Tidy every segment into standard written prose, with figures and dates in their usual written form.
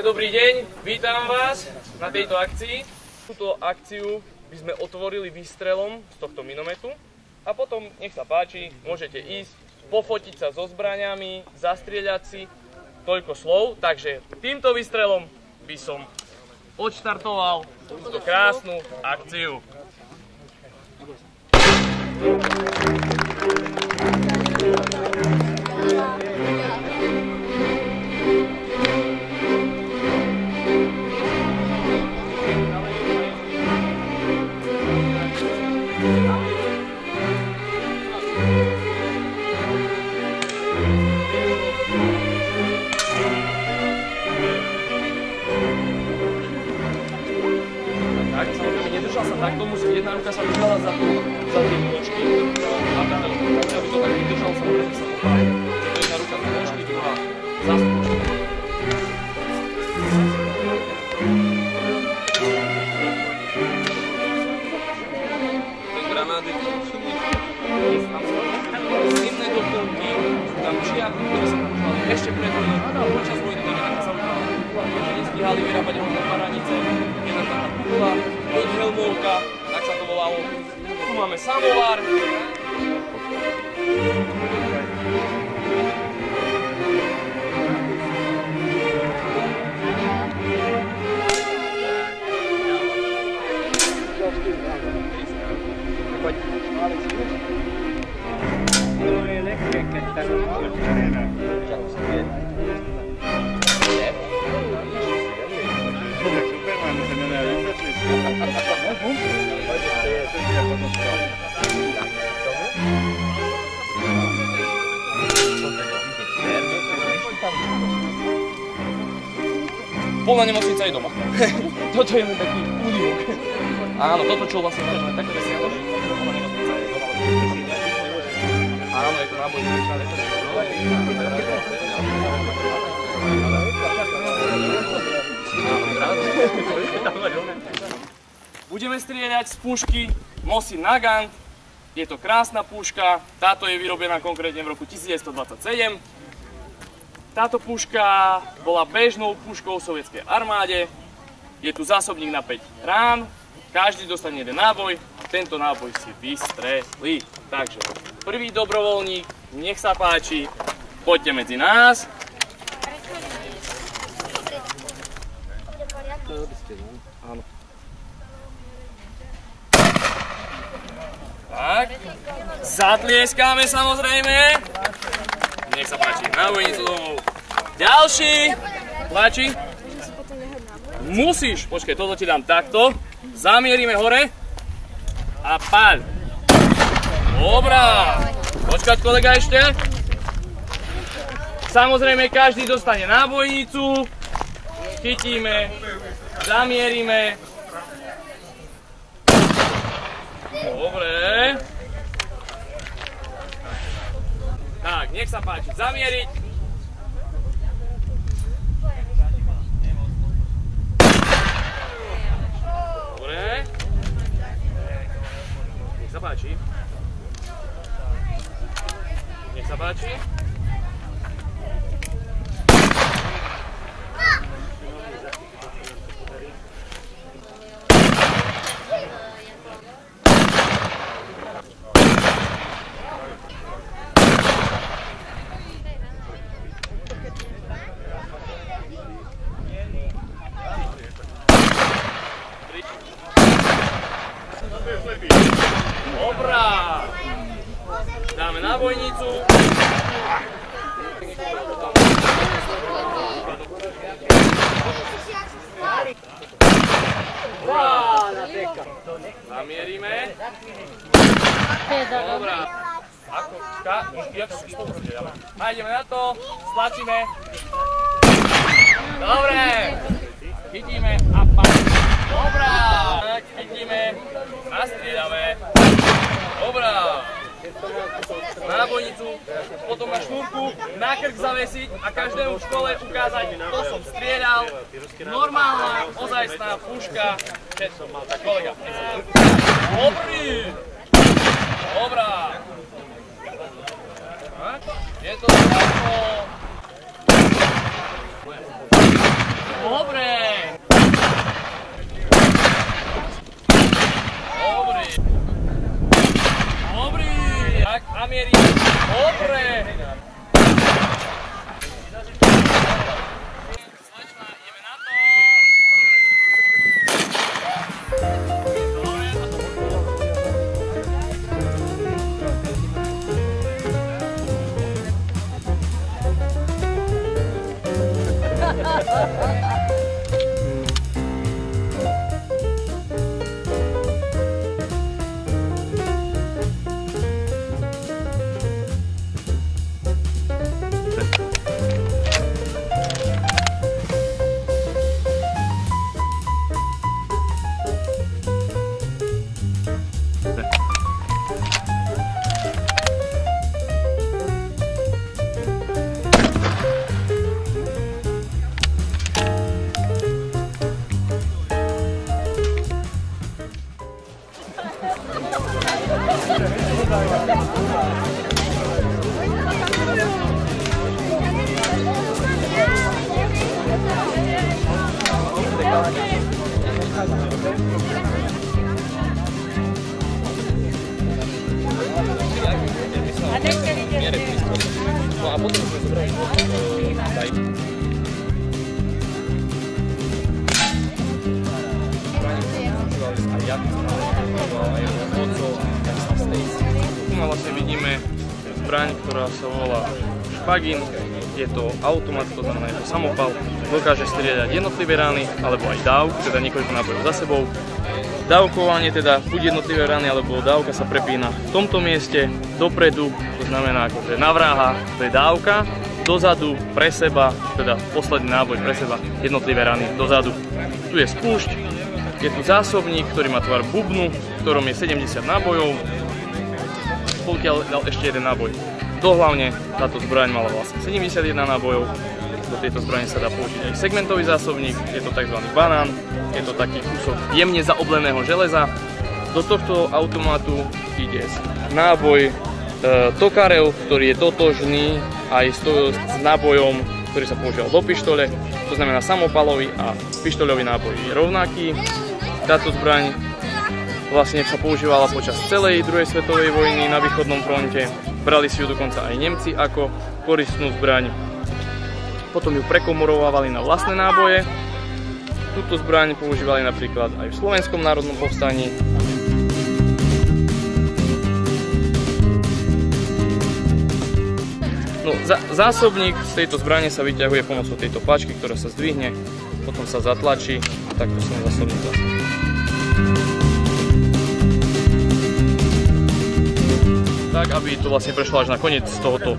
dobrý deň, vítam vás na tejto akcii. Túto akciu by sme otvorili výstrelom z tohto minometu a potom, nech sa páči, môžete ísť, pofotiť sa so zbraňami, zastrieľať si, toľko slov. Takže týmto výstrelom by som odštartoval túto krásnu akciu. Tak, samozrejme, nedržal sa takto, jedna ruka sa držala za tie nôžky, aby to tak vydržal, samozrejme sa popáli. Jedna ruka za nôžky, druhá za spôčky. Ten granády sú zimné doplnky, sú tam čiarky, ktoré sa používali ešte pred vojnou, počas vojny, ktoré také sa užívali. Keď nestíhali vyrábať rôzne paranice, jedna taká kula, podhelmovka, tak sa to volalo. Tu máme samovár. Polná nemocnica je doma. Toto je len taký údivok. Áno, toto čo vlastne môžeme takto desiahnuť. Polná nemocnica je doma. Áno, je to náboj. Budeme strieľať z pušky Mosin Nagant. Je to krásna puška. Táto je vyrobená konkrétne v roku 1927. Táto puška bola bežnou puškou v sovietskej armáde. Je tu zásobník na 5 rán. Každý dostane jeden náboj. Tento náboj si vystrelí. Takže prvý dobrovoľník, nech sa páči, poďte medzi nás. Áno. Tak, zatlieskáme samozrejme. Nech sa páči, nábojnicu domov. Ďalší, tlačí. Musíš, počkaj, toto ti dám takto. Zamierime hore. A páľ. Dobrá. Počkať kolega ešte. Samozrejme, každý dostane nábojnicu. Chytíme, zamierime. Dobre. Tak, nech sa páči, zamieriť. Dobre. Nech sa páči. Nech sa páči. Dobrá. Dáme nábojnicu. Zamierime. Dobrá. A ideme na to. Stlačíme. Dobre. Chytíme a páč. Dobrá. Tak, chytíme. Nastrieľame. Dobrá. Nábojnicu, potom na šnúrku, na krk zavesiť a každému v škole ukázať, kto som strieľal. Normálna, ozajstná puška. Tak kolega. Dobrý. Dobrá. Je to takto. Dobre. Dobrý. Dobrý. Tak, Amieri. Dobre. Slečna, ideme na to. Dobre, a to bolo. No a potom sme zobrali daj. A ja tu vlastne vidíme zbraň, ktorá sa volá špagín. Je to automat, to znamená, je to samopal. Dokáže strieľať jednotlivé rány, alebo aj dáv, teda niekoľko nábojov za sebou. Dávkovanie teda buď jednotlivé rany, alebo dávka sa prepína v tomto mieste dopredu, to znamená akože na vraha, to je dávka, dozadu pre seba, teda posledný náboj pre seba, jednotlivé rany dozadu. Tu je spúšť, je tu zásobník, ktorý má tvar bubnu, v ktorom je 70 nábojov, pokiaľ dal ešte jeden náboj. Dohlavne táto zbraň mala vlastne 71 nábojov. Do tejto zbrane sa dá použiť aj segmentový zásobník, je to tzv. Banán, je to taký kúsok jemne zaobleného železa. Do tohto automatu ide náboj Tokarev, ktorý je totožný aj s nábojom, ktorý sa používal do pištole, to znamená samopalový a pištoľový náboj je rovnaký. Táto zbraň vlastne sa používala počas celej druhej svetovej vojny na východnom fronte. Brali si ju dokonca aj Nemci ako koristnú zbraň. Potom ju prekomorovávali na vlastné náboje. Túto zbraň používali napríklad aj v Slovenskom národnom povstaní. No, zásobník z tejto zbrane sa vyťahuje pomocou tejto páčky, ktorá sa zdvihne, potom sa zatlačí a takto sa zásobník vlastne. Tak, aby to vlastne prešlo až na koniec tohoto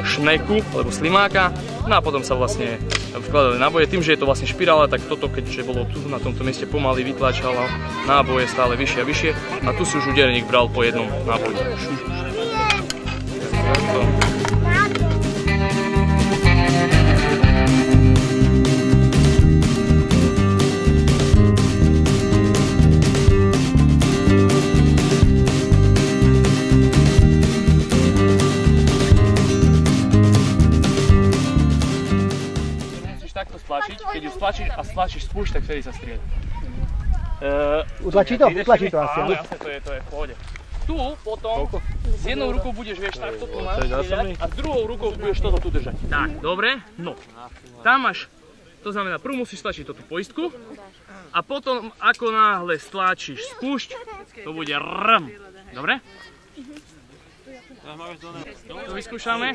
šneku, alebo slimáka. No a potom sa vlastne vkladali náboje. Tým, že je to vlastne špirála, tak toto, keďže bolo tu na tomto mieste pomaly, vytlačalo náboje stále vyššie a vyššie. A tu si už úderník bral po jednom náboji. Keď ju stlačíš a stlačíš spúšť, tak vtedy sa strieľa. Utlačí to? Utlačí to asi. Áno, jasne, to je v pohode. Tu potom s jednou rukou budeš, vieš, takto tu máš strieľať a s druhou rukou budeš toto tu držať. Tak, dobre? No. Tam máš, to znamená, prv musíš stlačiť túto poistku a potom, ako náhle stlačíš spúšť, to bude rm. Dobre? To vyskúšame.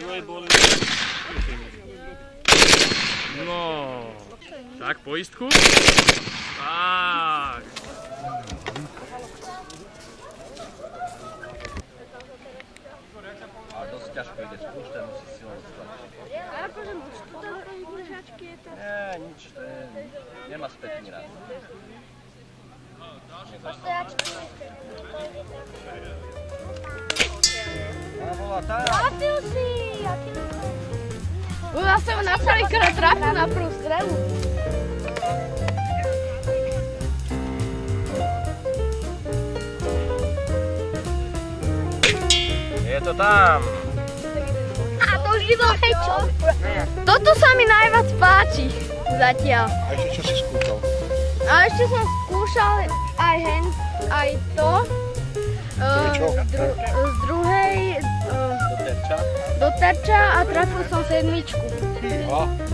No, tak, poistku. Tak. Ale dosť ťažko ide spúšť, musí silno stlačiť. A akože môžeš to tam držačky je tak? Nie, nič, to je, nemá spätný rád. Postojačky. Ona bola tá. Trafil si, aký ja som na prvýkrát trafil na prvú strelu. Je to tam. A to už bylo hečo. Toto sa mi najviac páči. Zatiaľ. A ešte čo si skúšal? A ešte som skúšal aj to. Čo? Z druhej do terča a trafil som 7.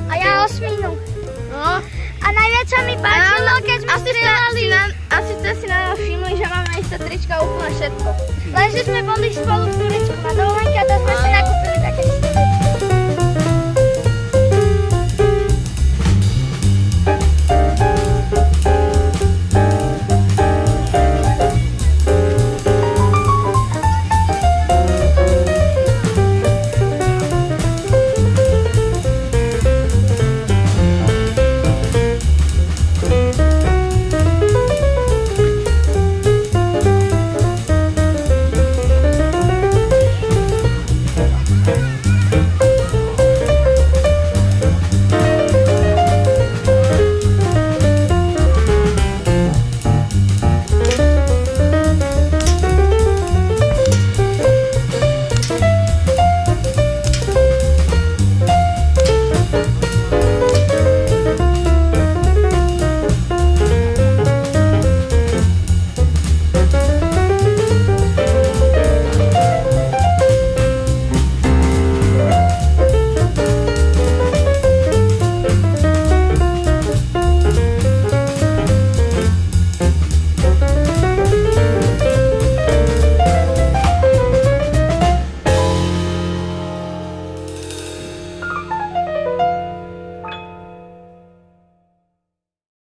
A ja 8. No. A najviac sa mi páčilo, keď sme strieľali. Asi ste si na nás všimli, že máme isté trička úplne všetko. Lenže sme boli spolu v Turecku na dovolenke a to sme si nakúpili